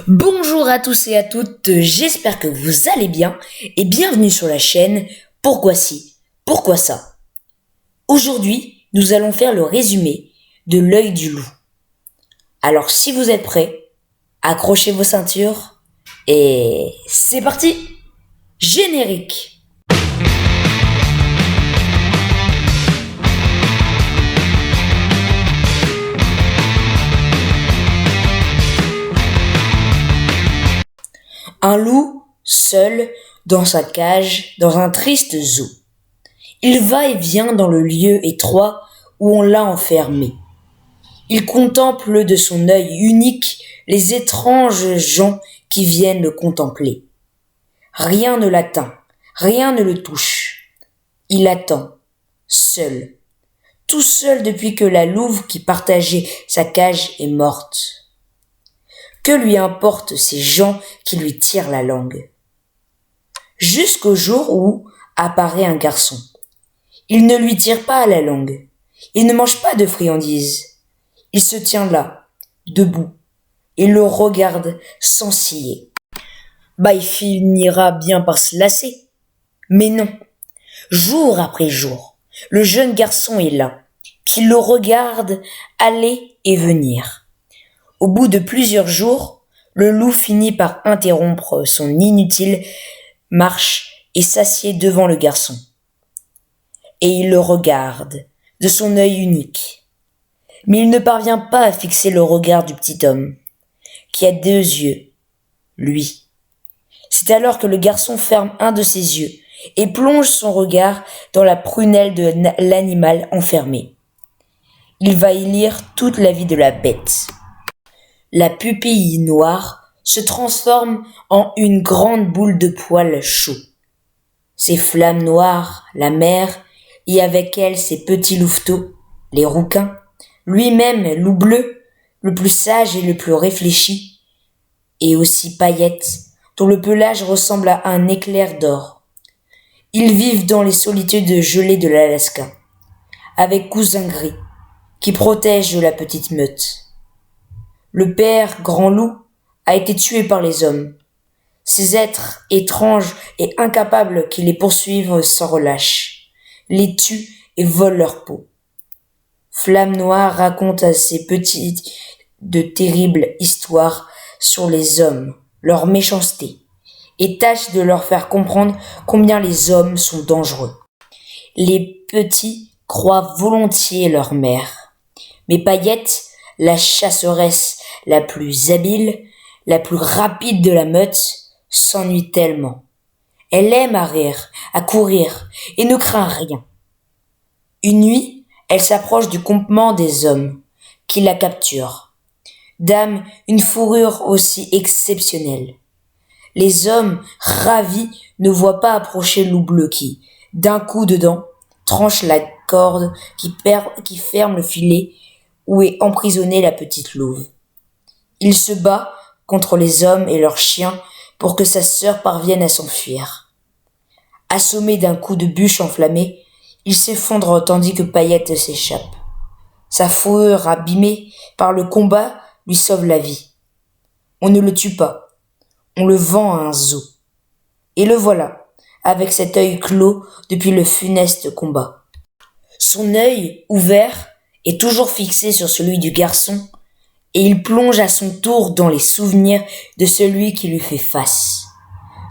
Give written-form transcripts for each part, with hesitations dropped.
Bonjour à tous et à toutes, j'espère que vous allez bien et bienvenue sur la chaîne Pourquoi si, pourquoi ça. Aujourd'hui, nous allons faire le résumé de l'œil du loup. Alors si vous êtes prêts, accrochez vos ceintures et c'est parti. Générique. Un loup, seul, dans sa cage, dans un triste zoo. Il va et vient dans le lieu étroit où on l'a enfermé. Il contemple de son œil unique les étranges gens qui viennent le contempler. Rien ne l'atteint, rien ne le touche. Il attend, seul, tout seul depuis que la louve qui partageait sa cage est morte. Que lui importent ces gens qui lui tirent la langue? Jusqu'au jour où apparaît un garçon. Il ne lui tire pas à la langue. Il ne mange pas de friandises. Il se tient là, debout, et le regarde sans ciller. Il finira bien par se lasser. Mais non. Jour après jour, le jeune garçon est là, qui le regarde aller et venir. Au bout de plusieurs jours, le loup finit par interrompre son inutile marche et s'assied devant le garçon. Et il le regarde de son œil unique. Mais il ne parvient pas à fixer le regard du petit homme, qui a deux yeux, lui. C'est alors que le garçon ferme un de ses yeux et plonge son regard dans la prunelle de l'animal enfermé. Il va y lire toute la vie de la bête. La pupille noire se transforme en une grande boule de poils chauds. Ses flammes noires, la mer, et avec elle ses petits louveteaux, les rouquins, lui-même loup bleu, le plus sage et le plus réfléchi, et aussi Paillette, dont le pelage ressemble à un éclair d'or. Ils vivent dans les solitudes gelées de l'Alaska, avec Cousin Gris, qui protège la petite meute. Le père, Grand Loup, a été tué par les hommes. Ces êtres étranges et incapables qui les poursuivent sans relâche, les tuent et volent leur peau. Flamme Noire raconte à ses petits de terribles histoires sur les hommes, leur méchanceté, et tâche de leur faire comprendre combien les hommes sont dangereux. Les petits croient volontiers leur mère, mais Paillette, la chasseresse la plus habile, la plus rapide de la meute, s'ennuie tellement. Elle aime à rire, à courir, et ne craint rien. Une nuit, elle s'approche du campement des hommes, qui la capturent. Dame, une fourrure aussi exceptionnelle. Les hommes, ravis, ne voient pas approcher Loup Bleu qui, d'un coup de dent, tranche la corde qui ferme le filet où est emprisonnée la petite louve. Il se bat contre les hommes et leurs chiens pour que sa sœur parvienne à s'enfuir. Assommé d'un coup de bûche enflammée, il s'effondre tandis que Paillette s'échappe. Sa fourrure abîmée par le combat lui sauve la vie. On ne le tue pas, on le vend à un zoo. Et le voilà, avec cet œil clos depuis le funeste combat. Son œil, ouvert, est toujours fixé sur celui du garçon, et il plonge à son tour dans les souvenirs de celui qui lui fait face.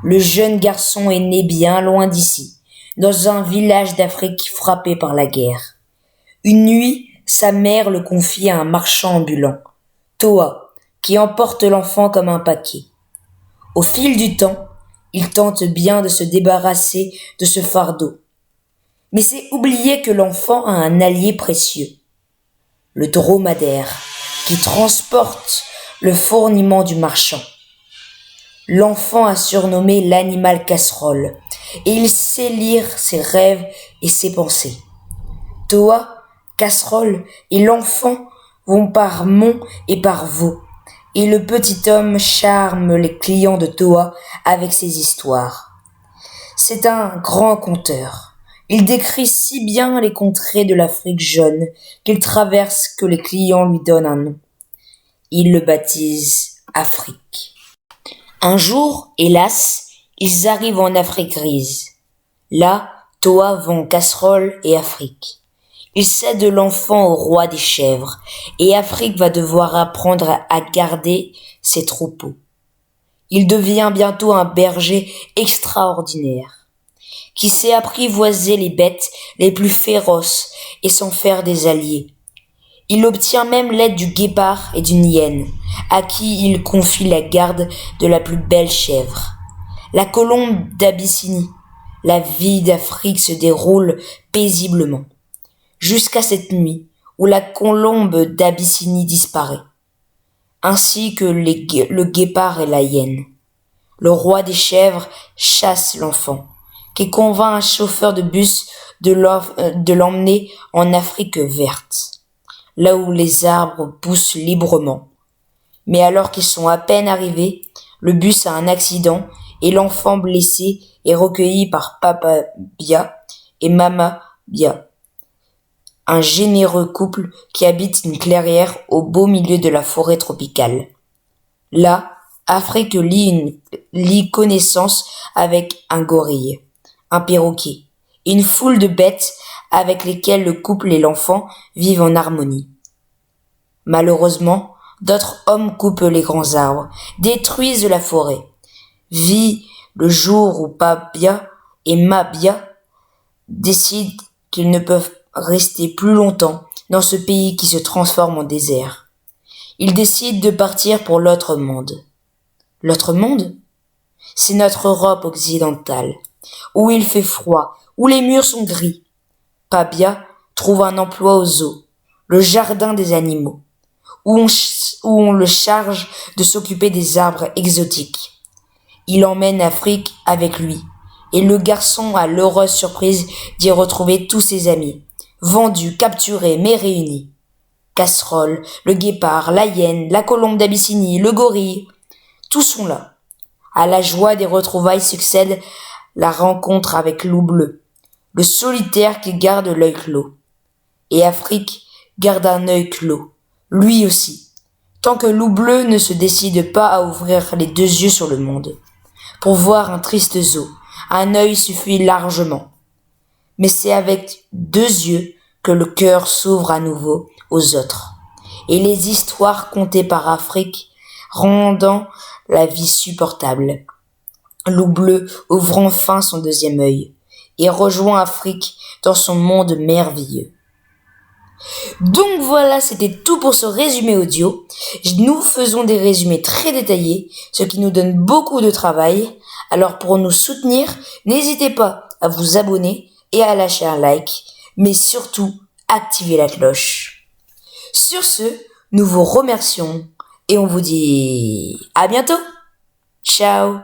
Le jeune garçon est né bien loin d'ici, dans un village d'Afrique frappé par la guerre. Une nuit, sa mère le confie à un marchand ambulant, Toa, qui emporte l'enfant comme un paquet. Au fil du temps, il tente bien de se débarrasser de ce fardeau. Mais c'est oublier que l'enfant a un allié précieux, le dromadaire, qui transporte le fourniment du marchand. L'enfant a surnommé l'animal casserole, et il sait lire ses rêves et ses pensées. Toa, casserole et l'enfant vont par monts et par vaux, et le petit homme charme les clients de Toa avec ses histoires. C'est un grand conteur. Il décrit si bien les contrées de l'Afrique jaune qu'il traverse que les clients lui donnent un nom. Il le baptise Afrique. Un jour, hélas, ils arrivent en Afrique grise. Là, Toa vend casserole et Afrique. Il cède l'enfant au roi des chèvres, et Afrique va devoir apprendre à garder ses troupeaux. Il devient bientôt un berger extraordinaire, qui sait apprivoiser les bêtes les plus féroces et s'en faire des alliés. Il obtient même l'aide du guépard et d'une hyène, à qui il confie la garde de la plus belle chèvre. La colombe d'Abyssinie. La vie d'Afrique se déroule paisiblement, jusqu'à cette nuit où la colombe d'Abyssinie disparaît, ainsi que le guépard et la hyène. Le roi des chèvres chasse l'enfant, qui convainc un chauffeur de bus de l'emmener en Afrique verte, là où les arbres poussent librement. Mais alors qu'ils sont à peine arrivés, le bus a un accident et l'enfant blessé est recueilli par Papa Bia et Mama Bia, un généreux couple qui habite une clairière au beau milieu de la forêt tropicale. Là, Afrique lie connaissance avec un gorille, un perroquet, et une foule de bêtes avec lesquelles le couple et l'enfant vivent en harmonie. Malheureusement, d'autres hommes coupent les grands arbres, détruisent la forêt. Vit le jour où Pabia et Mabia décident qu'ils ne peuvent rester plus longtemps dans ce pays qui se transforme en désert. Ils décident de partir pour l'autre monde. L'autre monde? C'est notre Europe occidentale, où il fait froid, où les murs sont gris. Pabia trouve un emploi au zoo, le jardin des animaux, où on le charge de s'occuper des arbres exotiques. Il emmène Afrique avec lui, et le garçon a l'heureuse surprise d'y retrouver tous ses amis, vendus, capturés, mais réunis. Casserole, le guépard, la hyène, la colombe d'Abyssinie, le gorille, tous sont là. À la joie des retrouvailles succède la rencontre avec Loup Bleu, le solitaire qui garde l'œil clos. Et Afrique garde un œil clos, lui aussi, tant que Loup Bleu ne se décide pas à ouvrir les deux yeux sur le monde. Pour voir un triste zoo, un œil suffit largement. Mais c'est avec deux yeux que le cœur s'ouvre à nouveau aux autres. Et les histoires contées par Afrique rendant la vie supportable. Loup Bleu ouvre enfin son deuxième œil et rejoint Afrique dans son monde merveilleux. Donc voilà, c'était tout pour ce résumé audio. Nous faisons des résumés très détaillés, ce qui nous donne beaucoup de travail. Alors pour nous soutenir, n'hésitez pas à vous abonner et à lâcher un like, mais surtout, activez la cloche. Sur ce, nous vous remercions et on vous dit à bientôt. Ciao.